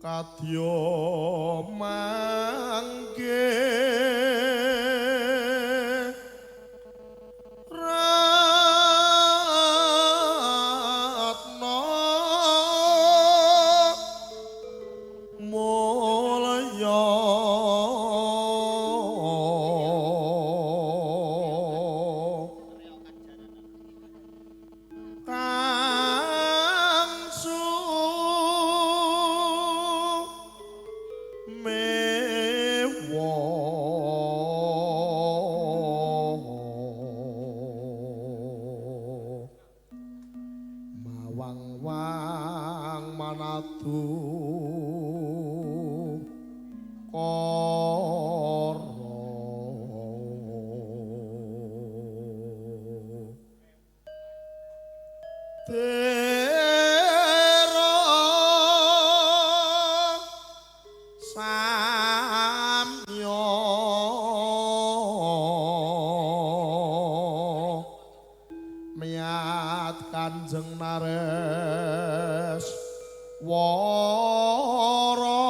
kadya mangke ratna mulya mawang-wang manatu tera samyo miyat Kanjeng Nares wara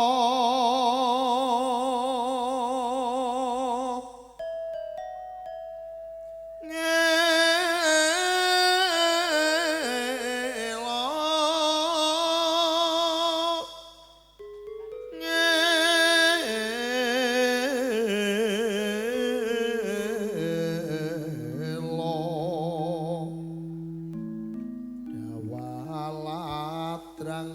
Walatrang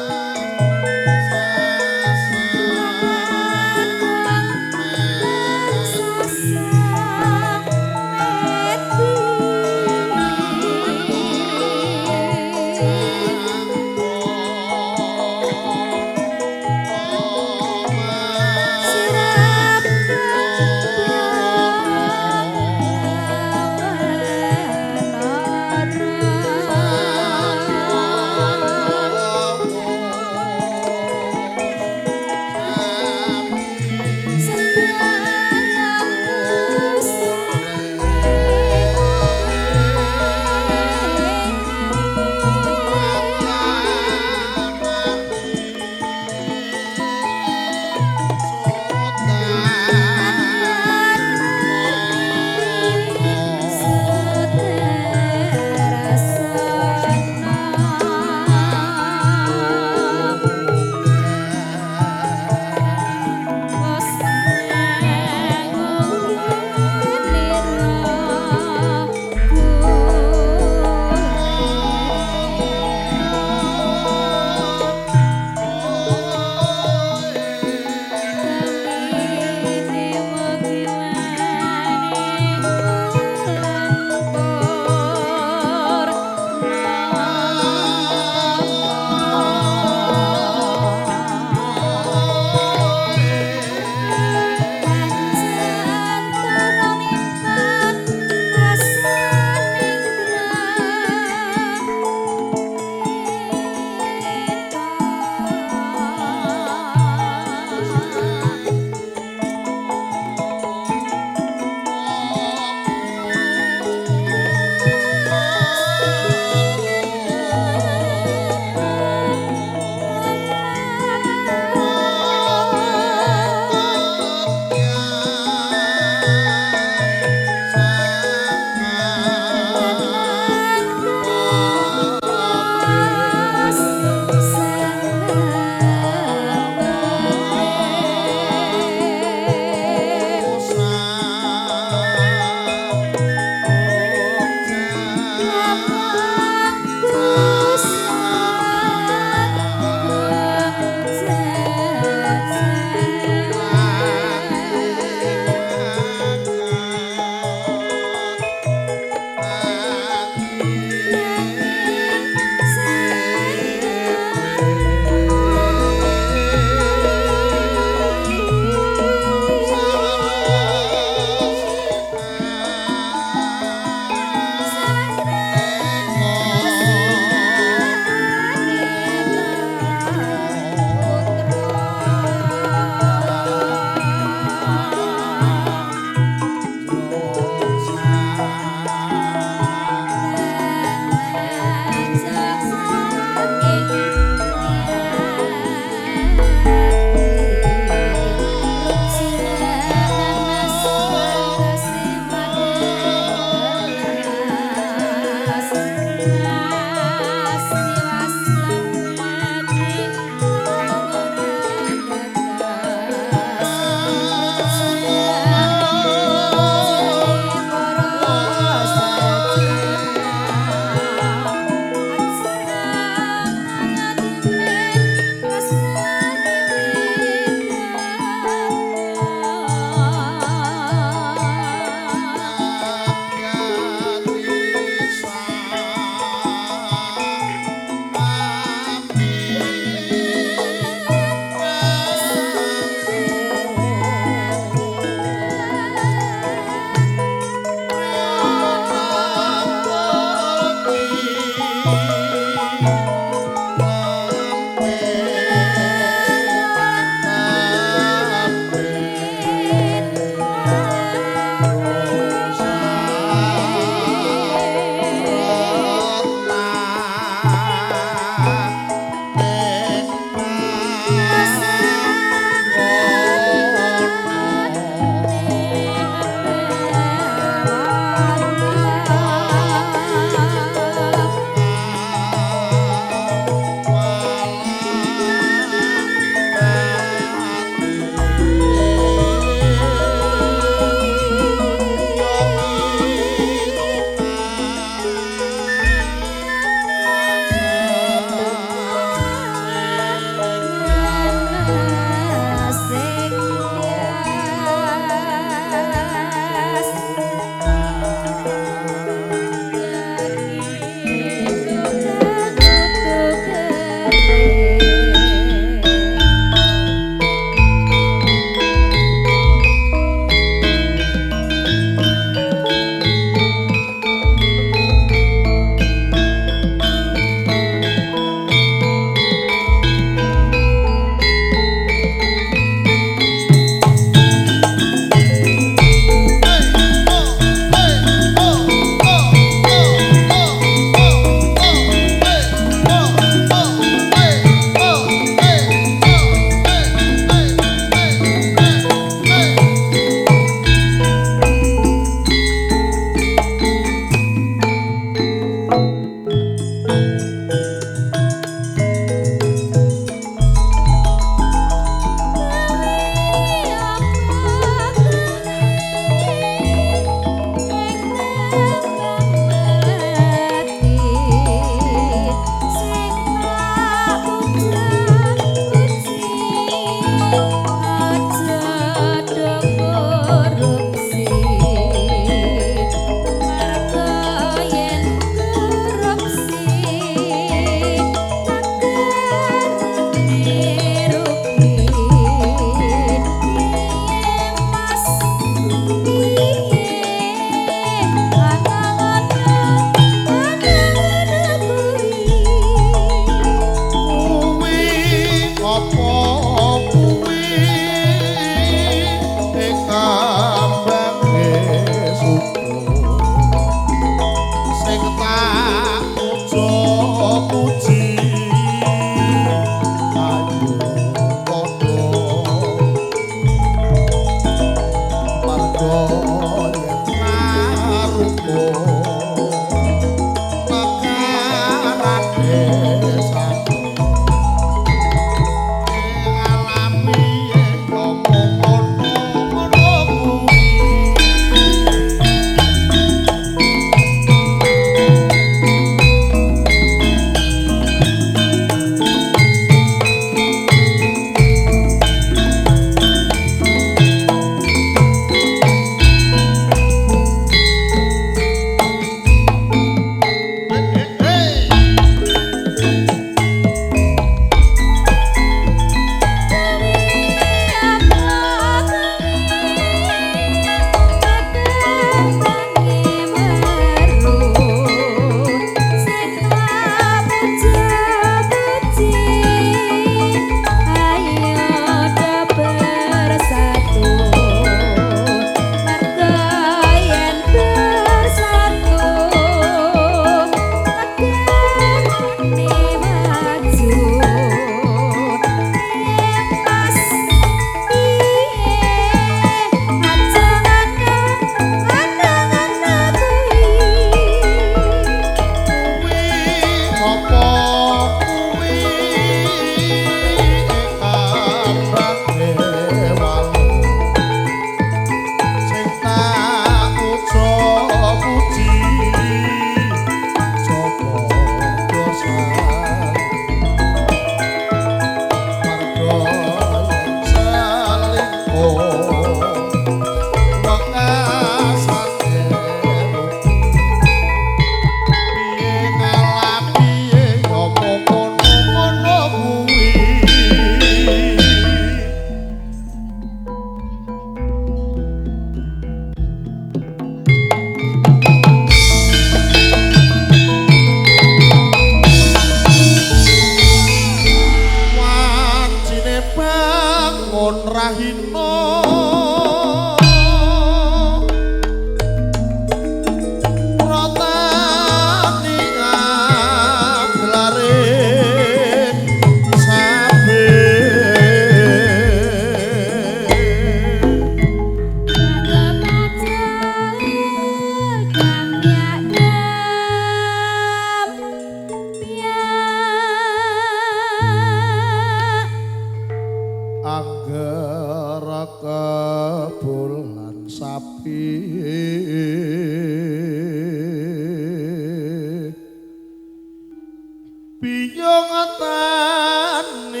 biyong tanian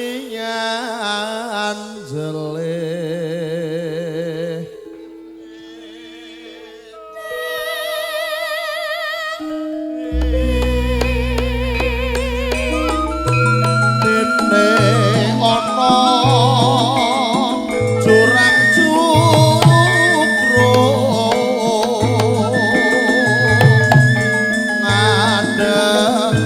jeleh dene ana jurang cukro ngadeg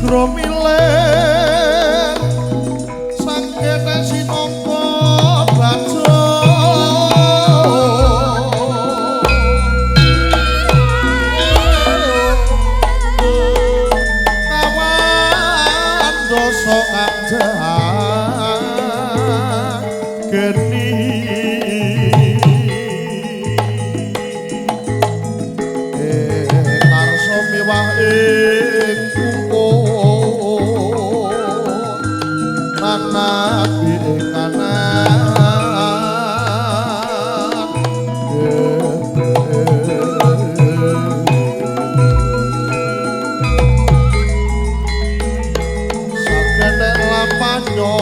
Sadro milen sang ketek sinangka baja kawan dosa kanjeng geni karso miwah ing kungkung nabi ing kanan sakene lapanyo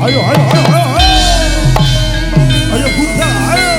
ayo ayo ayo ayo ayo Buddha ayo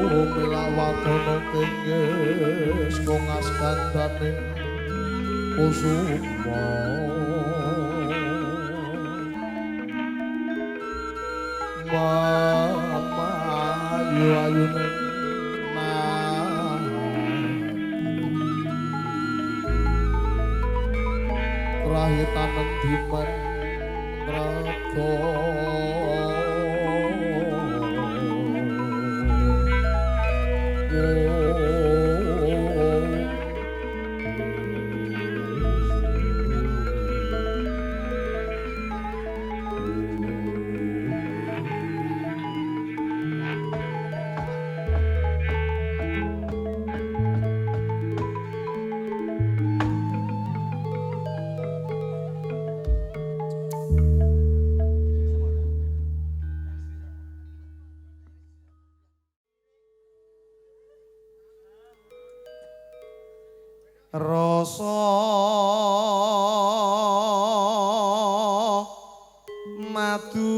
Sumelawatono kengges kongas kandaning kusuma mama ayu-ayuning rahitan dimen rada rasa madu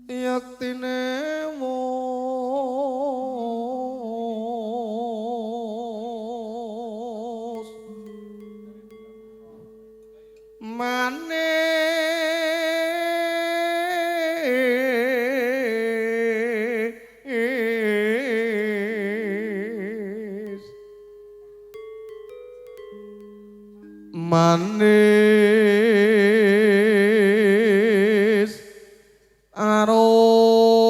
yaktine mos manis arum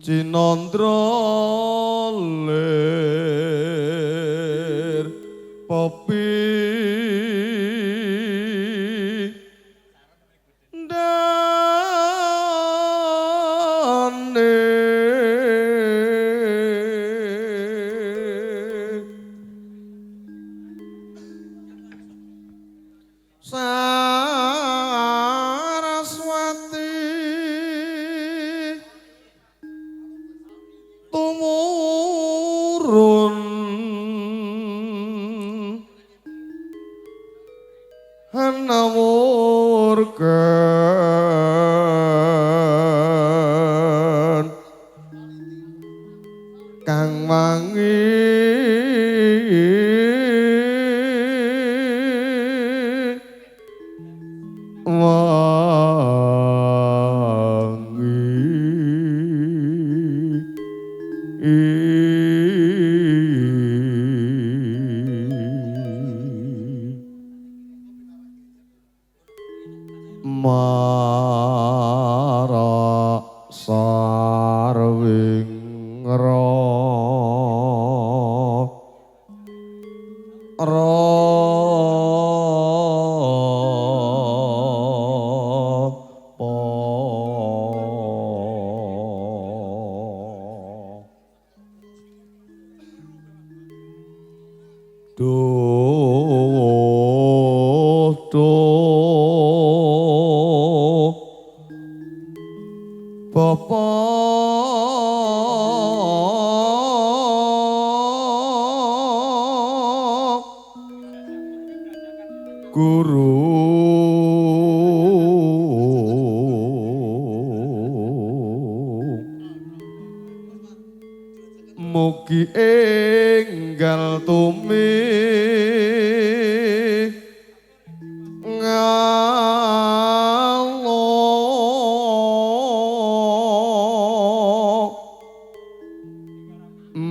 Cinandra lir popi hanamurken kang wangi mara sarwing Bapa guru mugi enggal tumih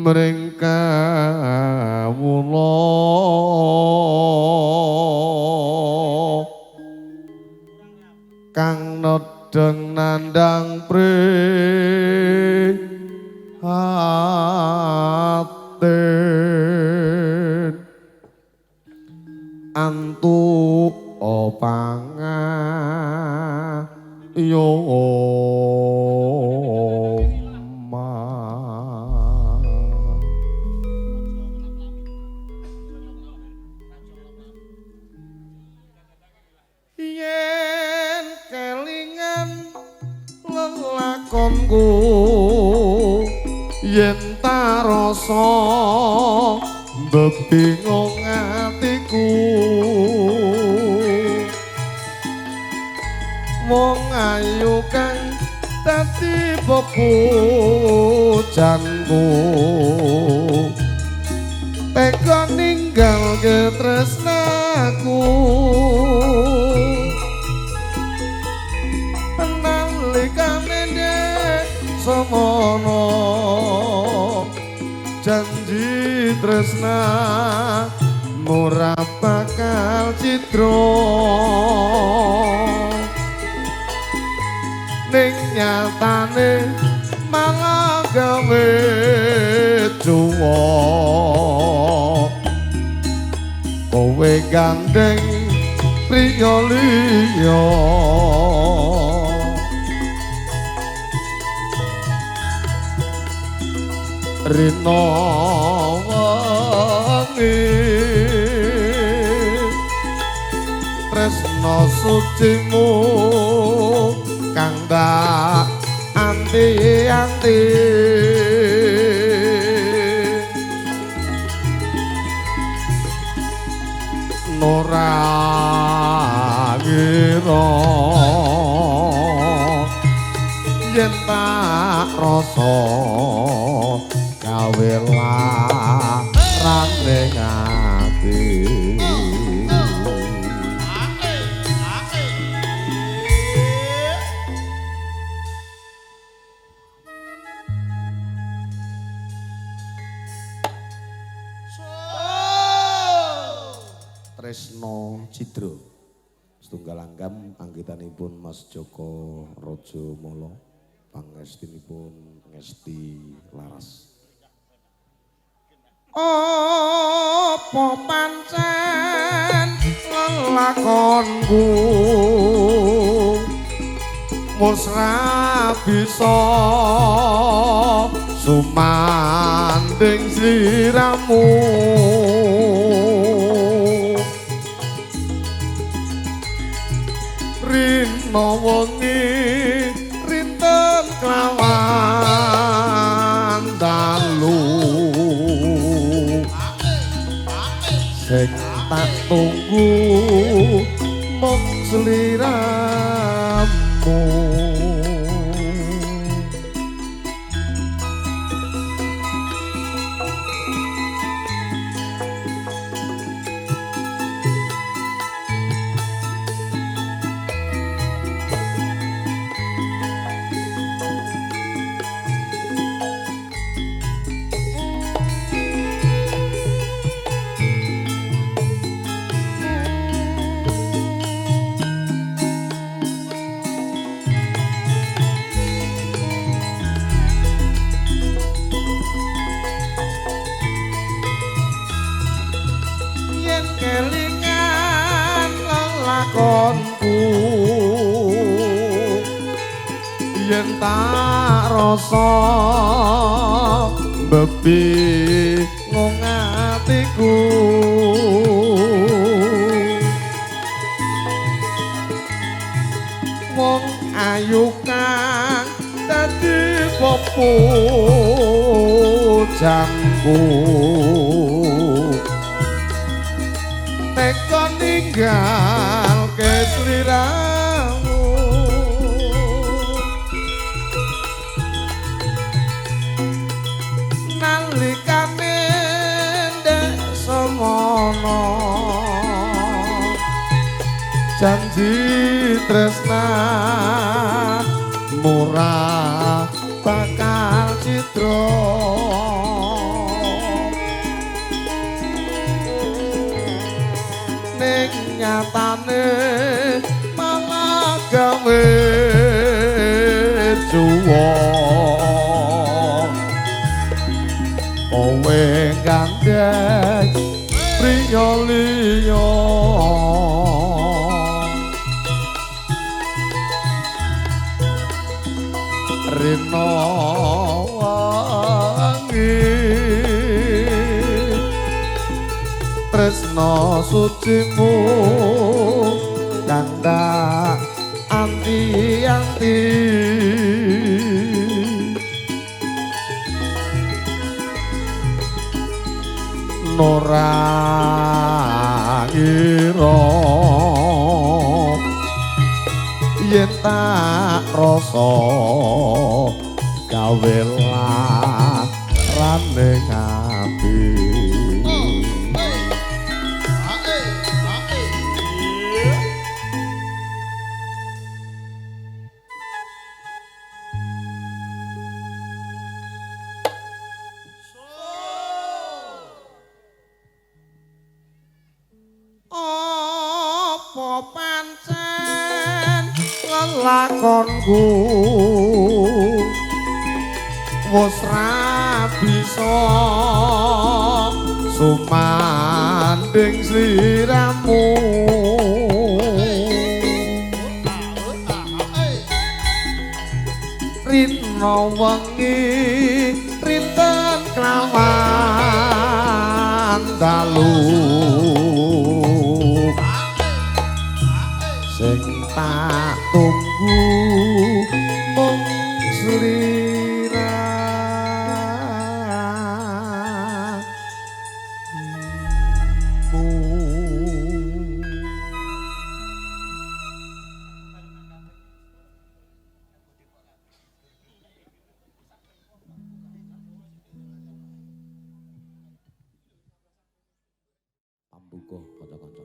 mring kawula kang nedeng nandhang prihatin antu pangayoma yen kelingan lelakonku yen tarasa bebingung atiku wong ayu kang dadi bepujanku tega ninggalke tresnaku nalikane dek semono janji tresna ora bakal citra ning nyatane malah gawe cuwa kowe gandeng priya liya rina wengi tresna sucimu kang dak anti-anti ora ngira yen tak rasa gawe larang ning ati Tresno Cidra setunggal langgam anggitanipun Mas Joko Raja Mala pangestinipun ngesti laras. Apa pancen lelakonku wis ra bisa sumanding sliramu rino wengi rinten klawan dalu sing tak tunggu mung sliramu. Kelingan lelakonku yen tak rasa bebingung atiku wong ayu kang dadi pepujangku teka ninggal ke sliramu nalikane ndek semono janji tresnan murah bakal citra nyatane malah gawe juwo kowe gandeng priya liya rina wangi tresno sucimu kanda anti-anti nora ngira yen tak rasa gawe larane ati pancen lelakonku wis ra bisa sumanding sliramu rina wengi rinten klawan dalu sing tak tunggu mung Pambuka kanca-kanca.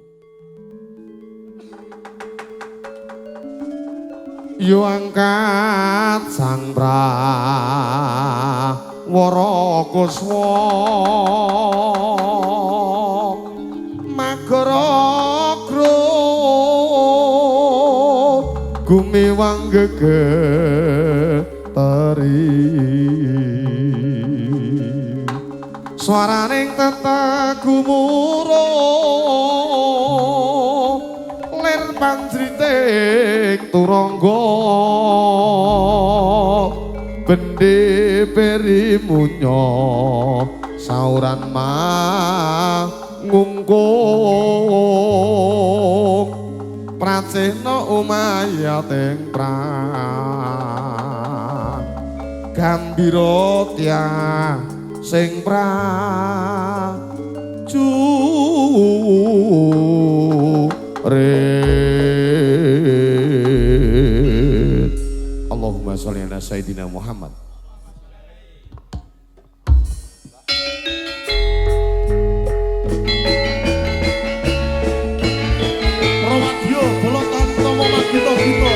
Yo angkat sang prawara kuswa magara krup gumiwang geger teri swaraning tetek gumuruh lir panjriting turangga bendhe peri munyo sauran ngungkung pracena umayating prang gambira tiyang sing prajurit Allahumma sholli ala sayyidina Muhammad. Rawadya Bolotan Tomo Magito Gito.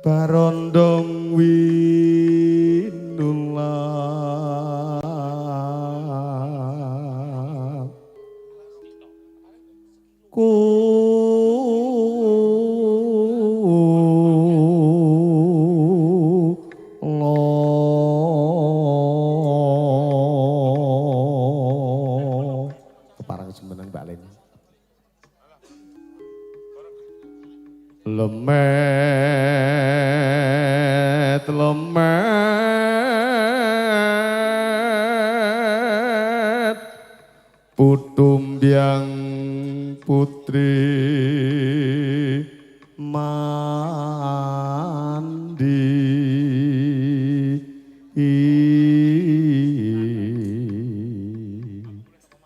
Barondong winullah ku lo keparang sembenang Mbak Len lemet putum biang putri mandi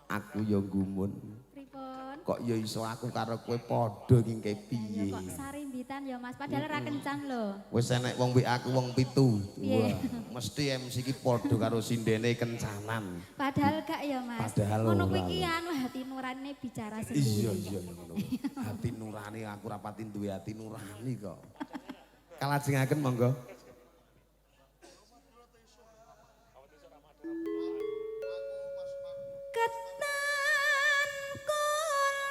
aku yo gumun kok ya iso aku karo kowe padha ngingke piye kok sarimbitan ya Mas padahal ra kencang lho wis enek wong WA aku wong 7 Piye? mesti MC iki padha karo sindene kencanan padahal gak ya Mas Padahal ngono ora. kuwi ki anu hati nurane bicara sendiri iya ngono hati nurani aku rapati duwe hati nurani kok kalajengaken monggo ketan kula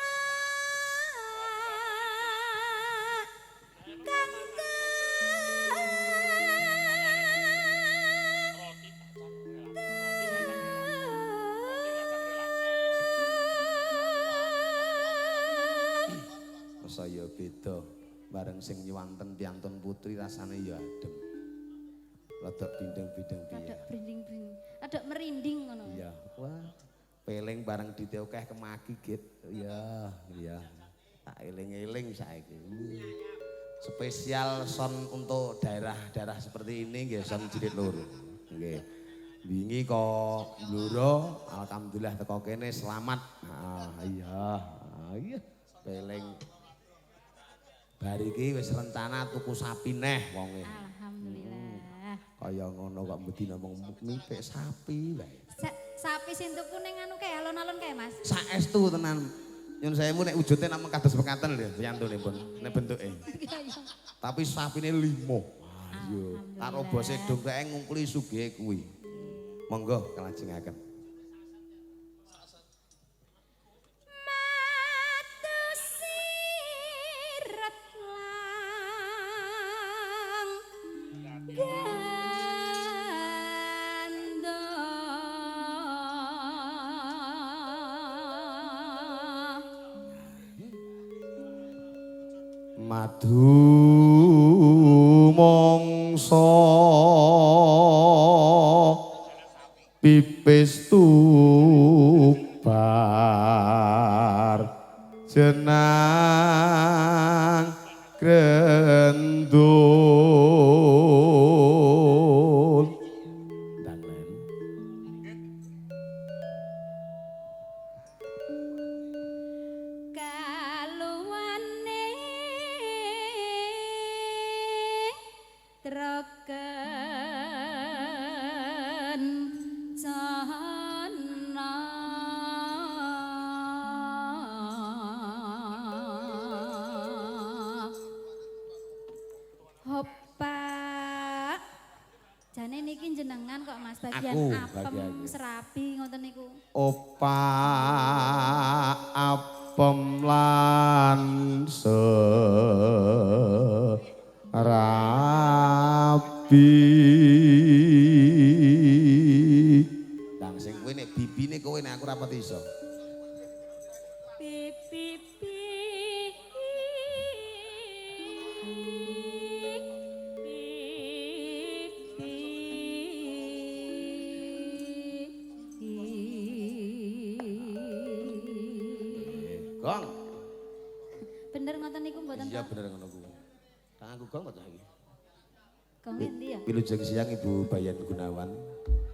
kang saya beda bareng sing nyuwanten piantun putri rasane ya adem rada bindeng-bindeng piye Adok brinding-brinding, adok merinding ngono. iya wah peling bareng diteokeh kemaki git iya tak eling-eling saiki spesial son untuk daerah-daerah seperti ini nggih son Jilid Lur nggih wingi kok Bluro alhamdulillah teko kene selamat iya peling bar iki wis rencana tuku sapi neh wonge Alhamdulillah. kaya ngono kok mbedi ngomong mipik sapi wae Sapi sing tuku ning anu kae alon-alon kae Mas. saestu tenan nyun sewu nek wujute namung kados mekaten lho piantunipun nek bentuke tapi sapine 5 ayo karo bose dongkeke ngungkuli sugih kuwi monggo kalajengaken madu mongso pipis tubar jenang grendul dan lain kaluwane treken cana Hopa jane niki jenengan kok Mas bagian Aku, apem bagian. serabi ngoten niku opa apem lan serabi dan sing kuwi nek bibine kowe nek aku ra pati iso gong bener ngoten niku mboten iya kok bener ngono kuwi tanganku gong kok iki kok ngendi ya Wilujeng siang Ibu Bayan Gunawan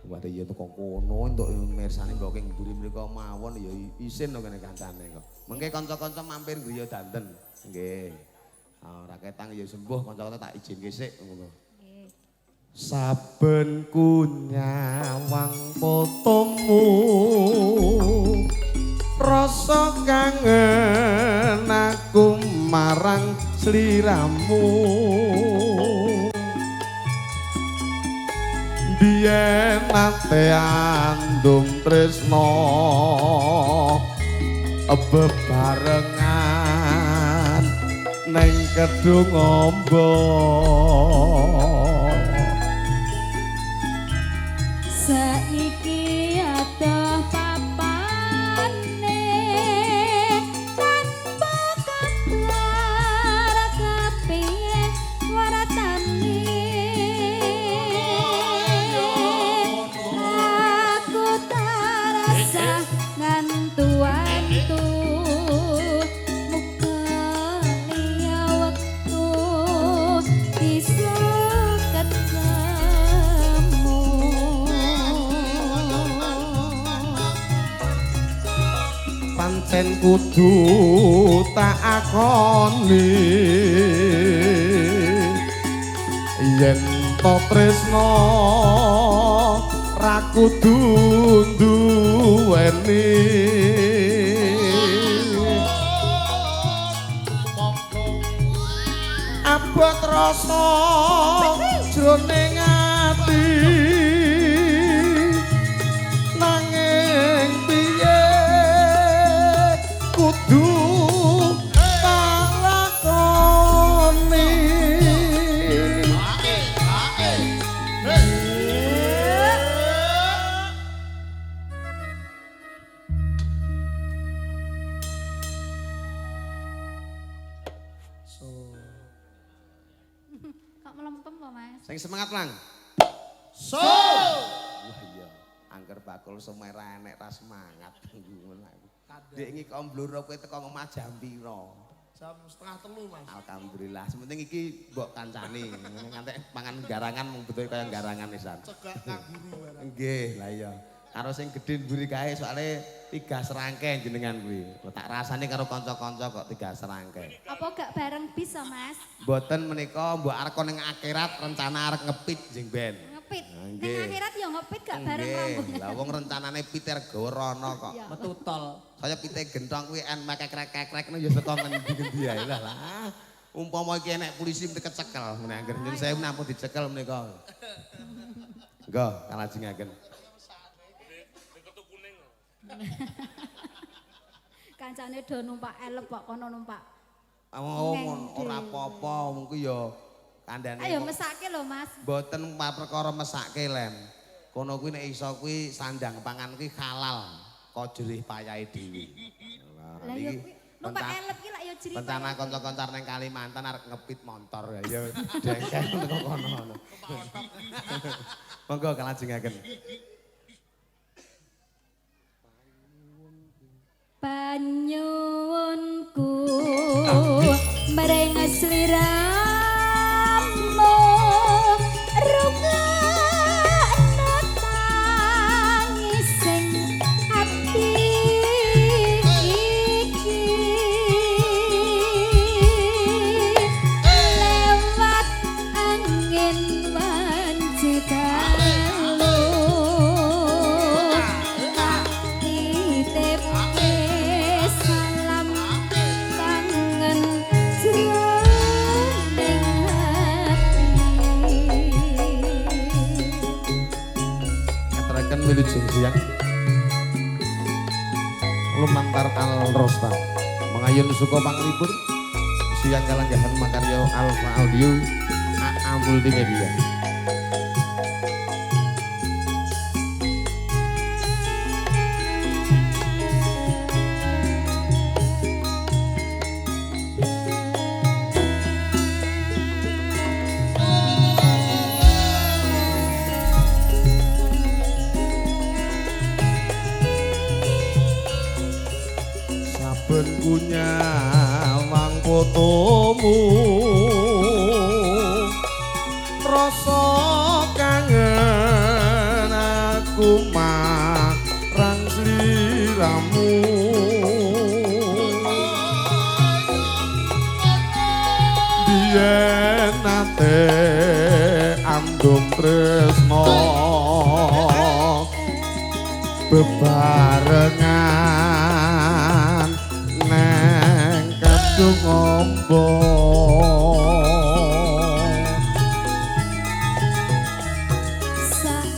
wadah ya teko kono entuk mirsani mbok ing mburi mriku mawon ya isin to kene kancane kok. Mengke kanca-kanca mampir griya danten. Nggih. Ora ketang ya sembuh kanca-kanca tak izinke sik ngono. nggih Saben ku nyawang fotomu rasa kangen aku marang sliramu biyen nate andum tresno bebarengan ning kedung amba saiki adoh papane tanpa kabar kepiye waratane aku tarasa ngantu-antu muga liya wektu bisa ketemu pancen kudu tak akoni yen to tresno ra kudu duweni abot rasa jroning ati nanging piye kudu lakoni kok melempem kok Mas sing semangat lang So. wah iya angger bakul semera enek ra semangat ngono aku dek iki kok mbluro kowe teko ngomah jam pira Jam 2:30 Mas. alhamdulillah sementing iki mbok kancani ngantek pangan garangan mung betul kaya garangan pisan Cegak kang guru barang. nggih lah iya karo sing gedhe mburi kae soalé 3 serangkai jenengan kuwi tak rasane karo kanca-kanca kok 3 serangkai apa gak bareng bisa Mas mboten menika mbok arek ning akhirat rencana arek ngepit jeng ben ngepit Nah, ning nggih. akhirat ya ngepit gak bareng Nggih, rambutnya lah wong rencanane piter gorono kok Iya. Metu tol. saya pite gentong kuwi en kekrek-kekrek ya saka ngendi-ngendi ae lah umpama iki enek polisi mesti kecekel meneh anggere nyun sewu nampun dicekel menika nggo kalajengaken kancane do numpak elep kok kono numpak ora apa-apa mungku ya kandhane ayo mesake lho Mas mboten perkara mesake lem kono kuwi nek iso kuwi sandang pangan kuwi halal kok jerih payahe dhewe lah yo kuwi numpak elep ki lak yo jeri rencana kanca-kanca ning Kalimantan arep ngepit motor ya dengkel teko kono monggo kalajengaken panyuwunku mreng sliramu rungokno tangising ati iki lewat angin wanci dalu titip salam kangen jroning hati ngaturaken wilujeng siang lumantar al rosta mengayun suka panglipur siang kalanggahan makarya Alfa Audio AA Multimedia saben punya wang fotomu rasa kangen aku marang sliramu biyen nate andum tresno bebarengan neng kadung amba saiki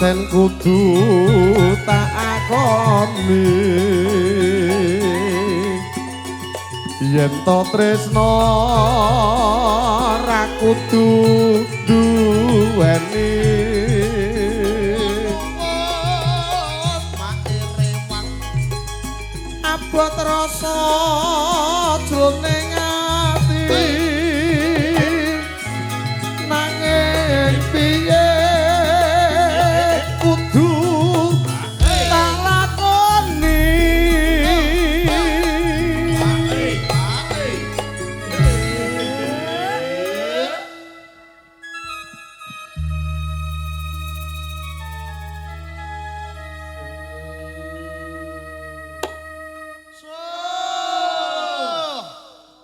pancen kudu tak akoni yen to tresno ra kudu duweni abot rasa jroning ati nanging piye kudu tak lakoni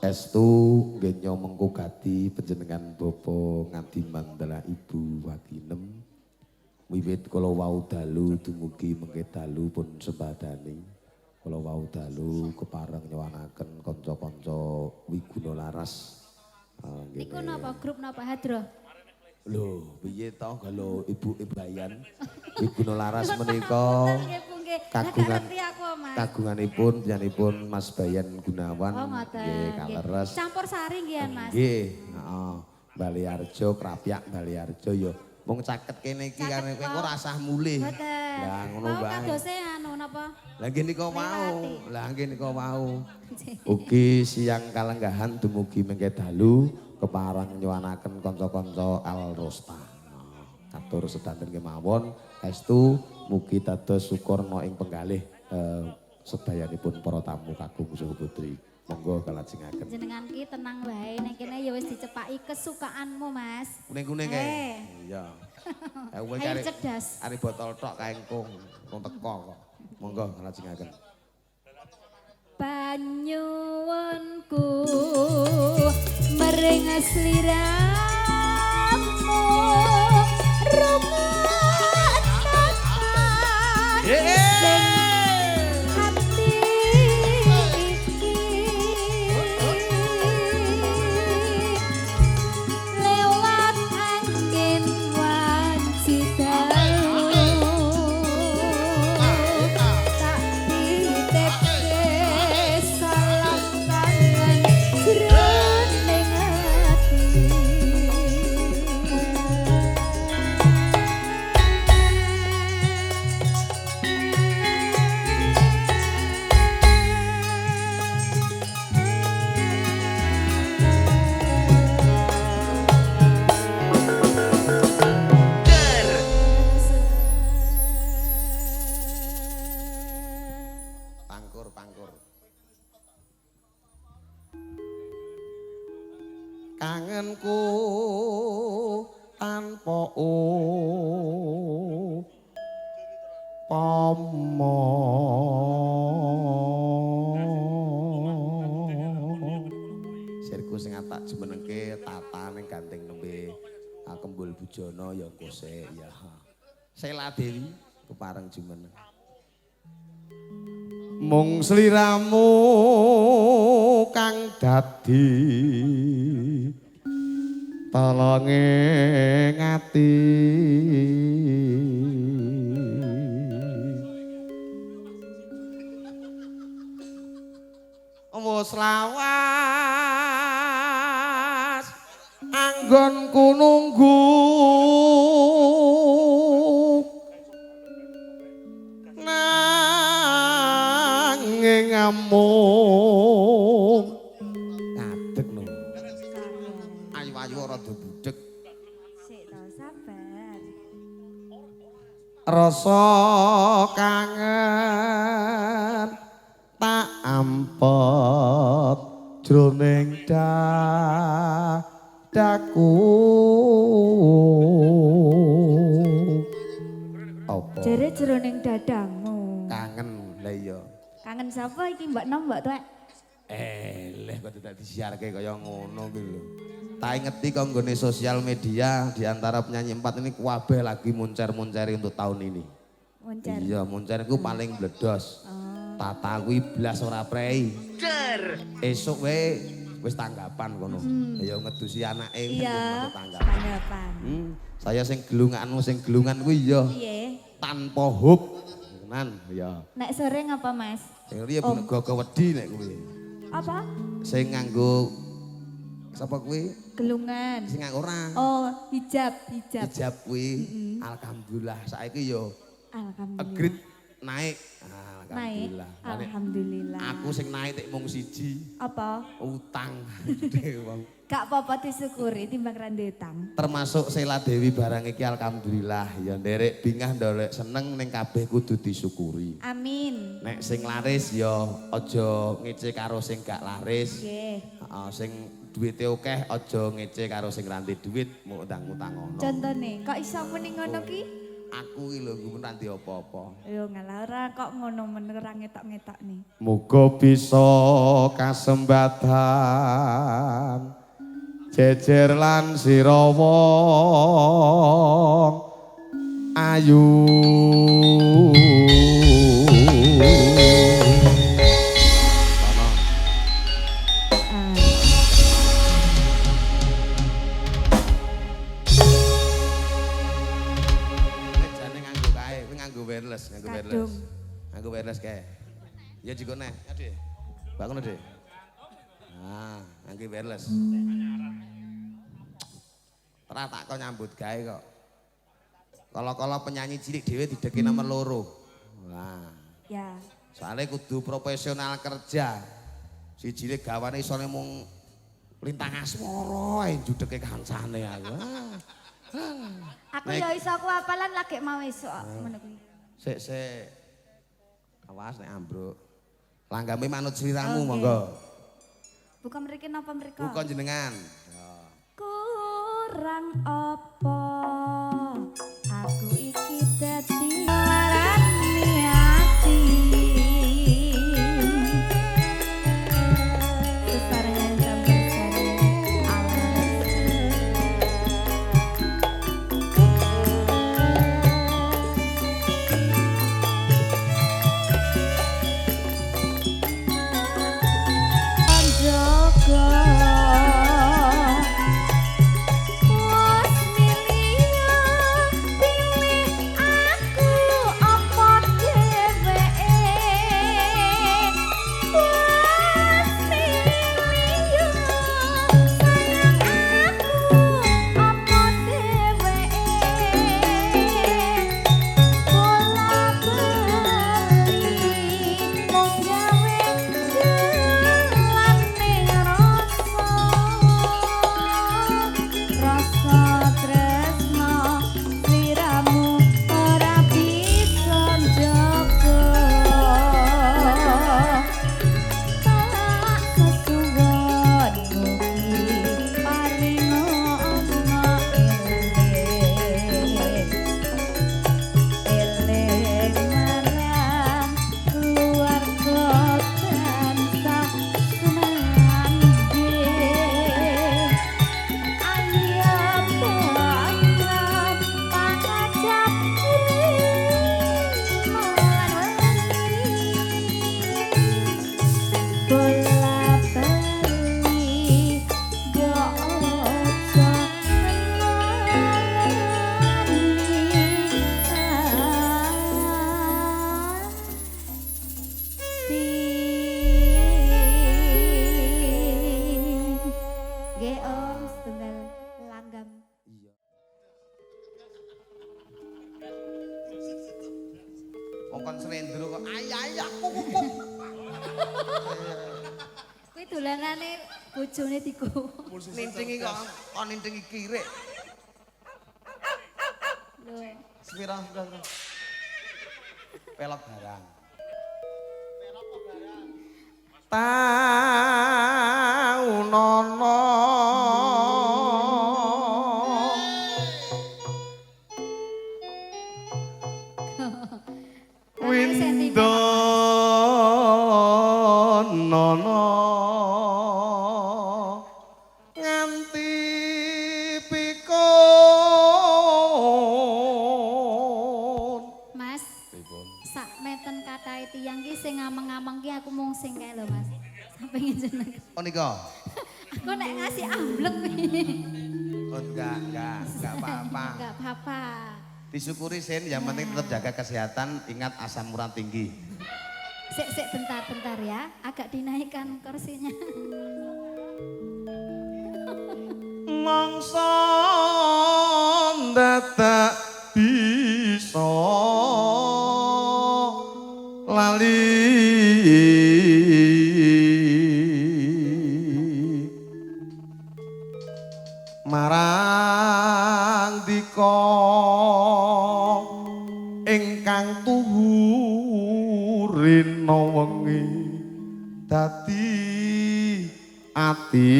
Estu genyo mengkugati panjenengan bapa nganti mandalah ibu wakinem wiwit kala wau dalu dumugi mengke dalu pun sebadane kala wau dalu kepareng nyuwanaken kanca-kanca Wiguna Laras. Niku napa grup napa hadroh? Lho, piye to kalau Ibu Ibayan Wiguna Laras menika kagungan kagunganipun panjenenganipun Mas Bayan Gunawan nggih kaleres campur sari nggih Mas. nggih heeh Baliarjo Krapyak Baliarjo ya mung caket kene iki kan kowe ora usah mulih lah ngono bae kadose anu napa lah nggih nika mau lah nggih nika mau ugi siang kalenggahan dumugi mengke dalu keparang nyuwanaken kanca-kanca Al Rosta katur sedanten kemawon estu mugi dados syukurna ing penggalih sedayanipun para tamu kakung suhu putri. Monggo kalajengaken. Jenengan ki tenang wae nek kene ya wis dicepaki kesukaanmu Mas. Kuning-kuning kae. Iya. Ayo cerdas. Ari botol tok kae engkung wong teko kok. Monggo kalajengaken. Banyuwunku mering sliramu rumatan sing hati iki lewat angin wanci dalu tak ditepke salah tangan jroning ati Pangkur pangkur. Kangenku tanpa upama sirku sing tak jumenengke tata ning ganteng nembe Kembul Bujono ya kose ya Sela Dewi kepareng jumeneng mung sliramu kang dadi tolonge ngati wis lawas anggonku nunggu nanging amung ngadeg no ayu-ayu ora budheg sik to sabar rasa kangen tak ampet jroning daku apa jere jroning dadamu kangen lha iya kangen sapa iki Mbak Nom Mbak Tuek leh kok tidak disiarke kaya ngono kuwi lho tak ingeti kok nggone sosial media di antara penyanyi 4 ini kabeh lagi muncer-munceri untuk tahun ini Muncer. iya muncer iku paling bledos Tata kuwi blas ora prei. Esuk wae wis tanggapan kono. Ya ngedusi anake Iya. tanggapan. Tanggapan. Saya sing gelungan kuwi ya Piye? tanpa hub. Tenan ya. Nek sore ngapa, Mas? Sing riya gogo wedi nek kuwi. Apa? Sing nganggo sapa kuwi? Gelungan. Sing nganggo ora. Oh, hijab. Hijab kuwi alhamdulillah saiki yo Alhamdulillah. agrit naik. Naik. Alhamdulillah. Alhamdulillah. Aku sing naik tek mung siji, Apa? utang. Gede wong. Gak apa-apa disyukuri timbang rande utang. Termasuk Sela Dewi barang iki alhamdulillah ya nderek bingah ndolek seneng ning kabeh kudu disyukuri. Amin. Nek sing laris ya aja ngece karo sing gak laris. Nggih. Heeh, sing duwite akeh aja ngece karo sing ranti duwit mau utang-utang ngono. Contone, kok iso muni ngono ki? Aku iki lho nggumun ranti apa-apa. Yo ngalah ora kok ngono men ora ngetok-ngetok nih. Muga bisa kasembatan jejer lan sira wong ayu. Kadung. Nganggo wireless kae. Ya juga nek, Ade. Bangun Ade. Nah, nganggo wireless. Ora tak kok nyambut gawe kok. Kala-kala penyanyi cilik dhewe dideki nomor loro. Nah, Ya. soalnya kudu profesional kerja. Si cilik gawane isone mung lintang asmara ae judeke kancane aku. Aku ya iso aku apalan lagi mau esuk ngono kuwi. Sik. Awas nek ambruk. Langgame manut sliramu Oke. monggo. Bukan mriki napa mriko? Bukan jenengan. Kurang apa aku iki dadi larani ati. Sesarengan sampai Kon slendro kok ayah kuwi dolanane bojone Tiko. nintingi kok kon nintingi kirik. Lho, Sepira. Pelok barang. Tau nono windon nono nganti pikun. Mas, sak meten kathah tiyang ki sing ngameng-ngameng ki aku mung sing kae lho, Mas. Sampai jeneng. Oh nika. Kok nek ngasih amblek nih. Oh enggak apa-apa. Enggak apa-apa. Disyukuri Sin, yang penting tetap jaga kesehatan, ingat asam urat tinggi. Sik bentar ya, agak dinaikkan kursinya. Mangsa dadak bisa lali marang dika ingkang tuhu rina wengi dadi ati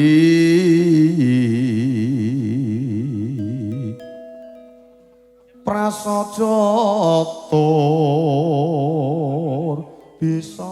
prasaja tur bisa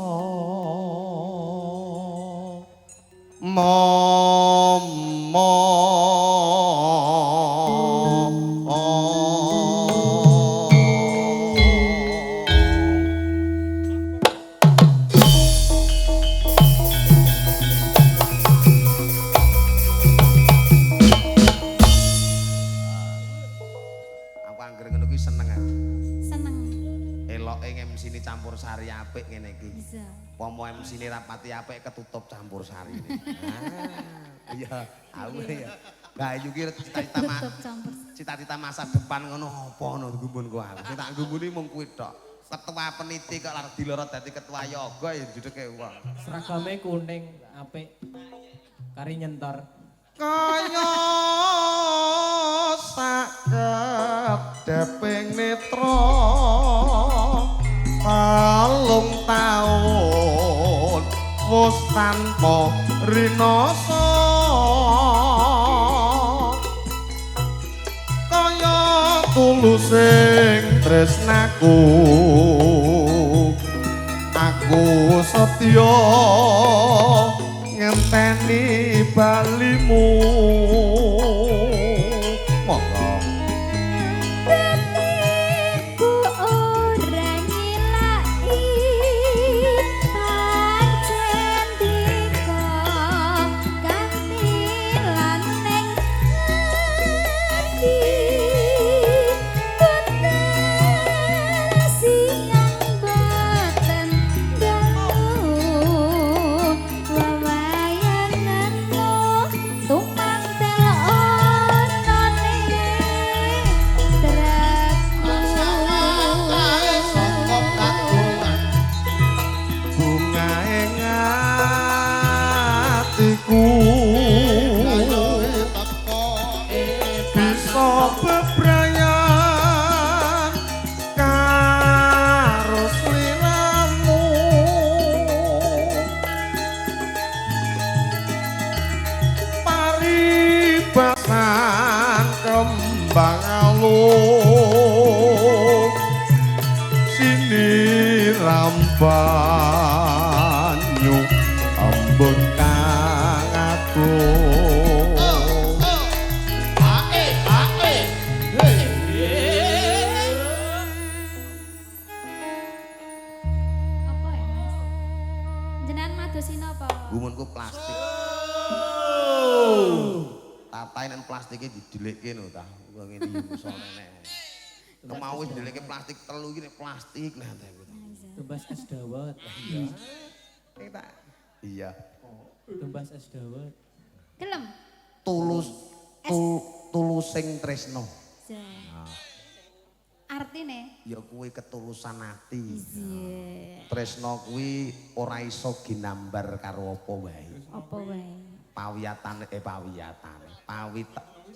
aku anggere ngono kuwi seneng aku. Seneng. Eloke MC-ne campur sari apik ngene iki. Bisa. Pomo MC-ne rapati apik ketutup campur sari. Iya, aku ya. Bayu ki Tutup campur. cita-cita masa depan ngono apa ngono gumunku aku. Sing tak gumuni mung kuwi tok. Ketua peniti kok lar dilorot dadi ketua yoga ya judeke wong. Seragame kuning apik. Kari nyentor. Kaya saket deping netra kalung taun wis tanpa rinasa kaya tulusing tresnaku aku setya ngenteni balimu monggo Ku ora nyilaki pancen dika kantilan ning ati boten siang boten dalu wawayananmu tumantel onone bunga ing atiku bisa bebrayan karo sliramu paribasan kembang alung siniram banyu embun kang agung apa ya Mas? Jenengan madosina apa? gumunku plastik tatainen plastiknya didelikke lho ta wong ngene iki iso nenek kemau wis didelikke plastik telu iki nek plastik nah ta iku Tumbas es dawet. iya Tumbas es dawet. Gelem? tulusing tresno Artine? ya kuwi ketulusan ati Iya. tresno kuwi ora iso ginambar karo apa wae Apa wae?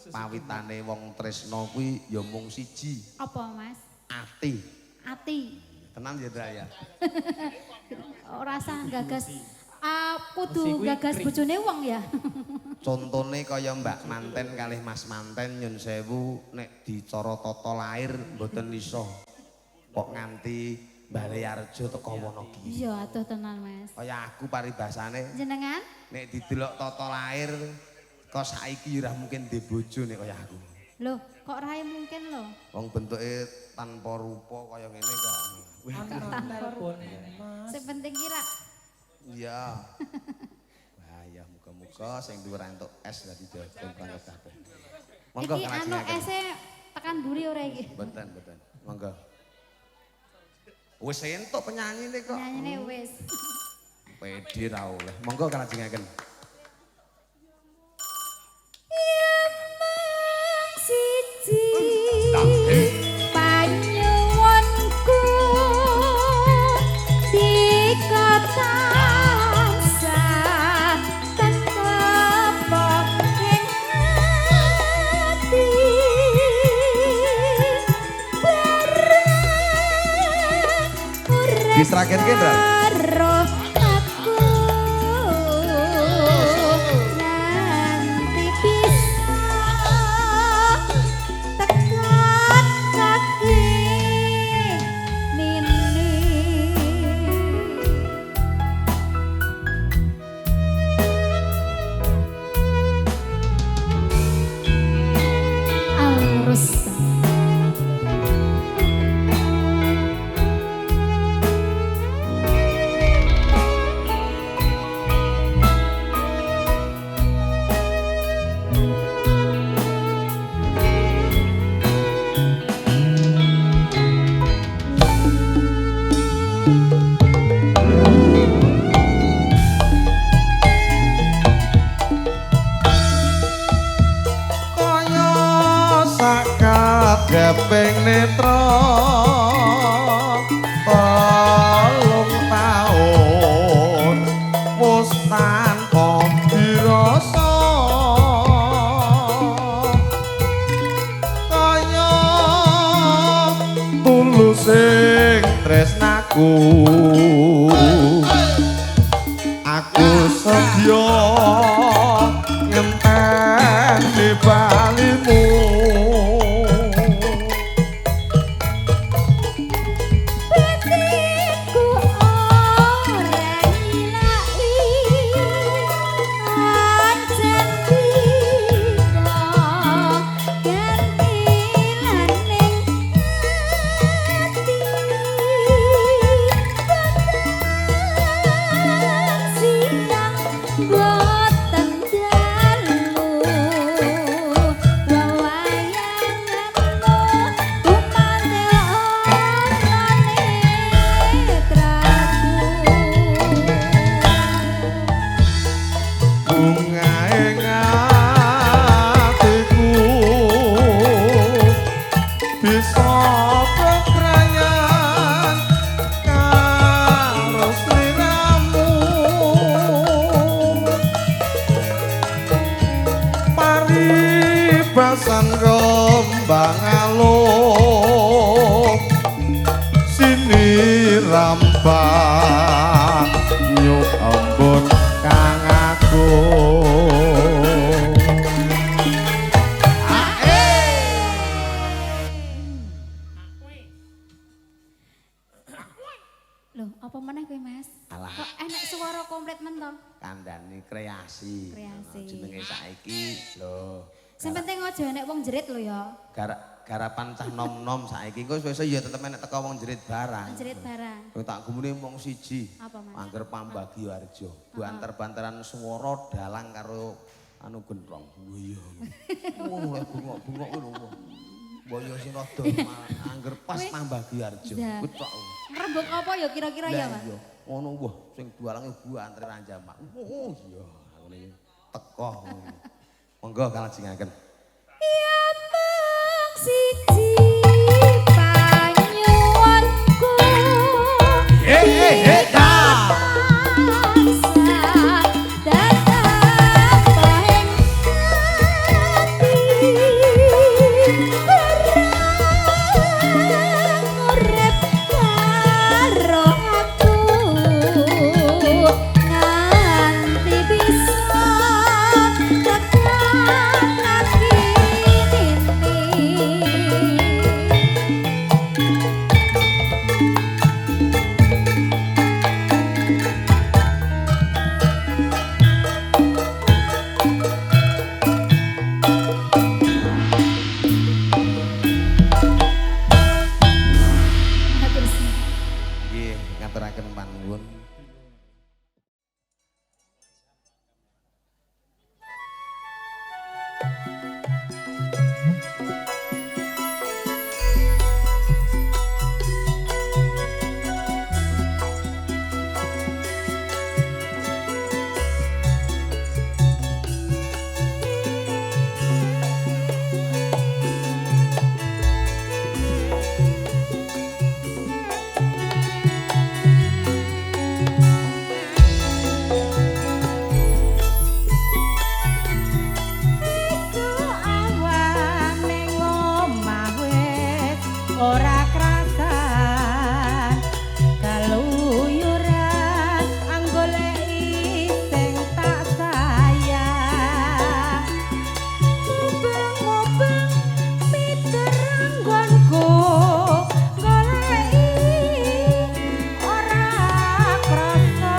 pawitane wong tresno kuwi ya mung siji Apa Mas? ati Ati. tenan ya Draya Ora usah gagas. Kudu Mesti kuwi gagas kring. bojone wong ya. contone kaya Mbak Manten kalih Mas Manten nyun sewu nek dicara tata lair mboten iso kok nganti Bale Arjo teko Wonogiri Iya, aduh tenan Mas. kaya aku paribasane Jenengan? nek didelok tata lair kok saiki ora mungkin duwe bojo nek kaya aku Loh, kok rae mungkin loh. wong bentuke tanpa rupa kaya ngene kok Telepon. Sing penting kira iya bahaya muga-muga Muga sing dhuwur entuk es dadi dodol banget kabeh. Monggo Iki anu kalajengaken. ese tekan mburi ora iki? Mboten. Monggo. Wis entuk penyanyine kok. Nyanyine wis. Pede ra oleh. Monggo kalajengaken. Siji panyuwunku dikatansah tanpa ing ati bareng Diseraken Kendral. karo aku nanti bisa tekan kaki nini Al-Rustam. Kaya sakabehing netra telung taun wis tanpa dirasa kaya tulusing tresnaku aku sedya ngenteni balimu Batiku ora ngilai ancen dina ganti laning ati siang boten dalu wawayanganmu umantel onane traku bunga ing atiku bisa bebrayan karo sliramu paribasan rombang alung sini rambang nyuk embun kang agung Loh, apa meneh kowe, Mas? Alah. Kok enek suara komplit mentok? kandhane kreasi. Kreasi. Jenenge saiki lho. Sing penting aja enek wong jerit lho ya. Garapan cah nom-nom saiki engko wis ya tetep enek teko wong jerit barang. Jerit barang. Wong tak gumune mung siji. Apa, Mas? Angger Pambagi Warjo. Banter-banteran swara dalang karo anu gentrong. Oh iya. Wong bengok-bengok ngono. Boyo sing rada angger pas Wih. Pambagi Warjo. Dah. Kuwi tok. Ngrembug apa ya kira-kira ya, Mas? Iya. Ngono wah sing dalange antri ranjamak. Oh iya. Ngene teko. Monggo kalajengaken. Ya mung siji panyuwunku tansah tetep ing ati urip karo aku nganti bisa tekan kaki ora krasan kaluyuran anggoleki sing tak sayang mubeng-mubeng piter anggonku goleki ora krasa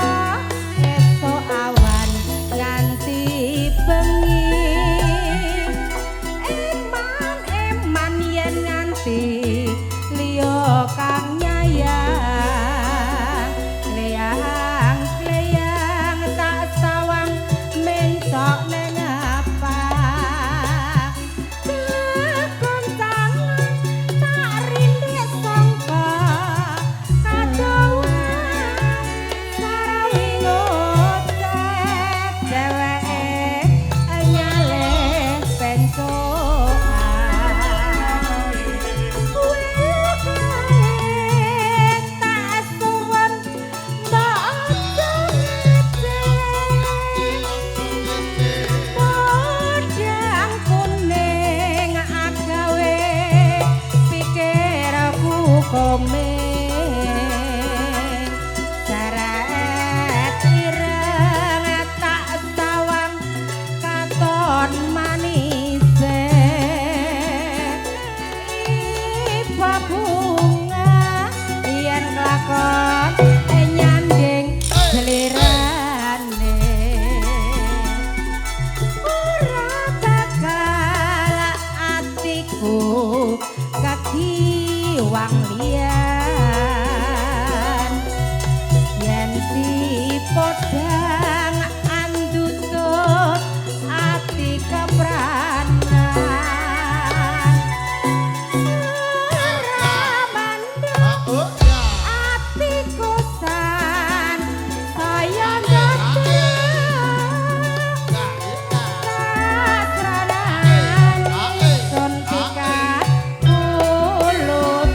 esuk awan nganti bengi eman yen nganti liya kang nyayang kleyang tak sawang mencok neng apa tekon tangan tak rindik sangka kadowan sarawi ngocet dheweke nyaleh pencokan tak suwen mbok aja podang kuning agawe pikirku komen seret ireng tak sawang katon manise iba bunga yen kelakon nyanding selirane ora bakal atiku kakiwang liyan yen si podang andutut ati kepranan ora mandek atiku san saya dadak sun pikat kulut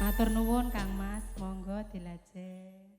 Matur nuwun Kang Mas, monggo dilajeng.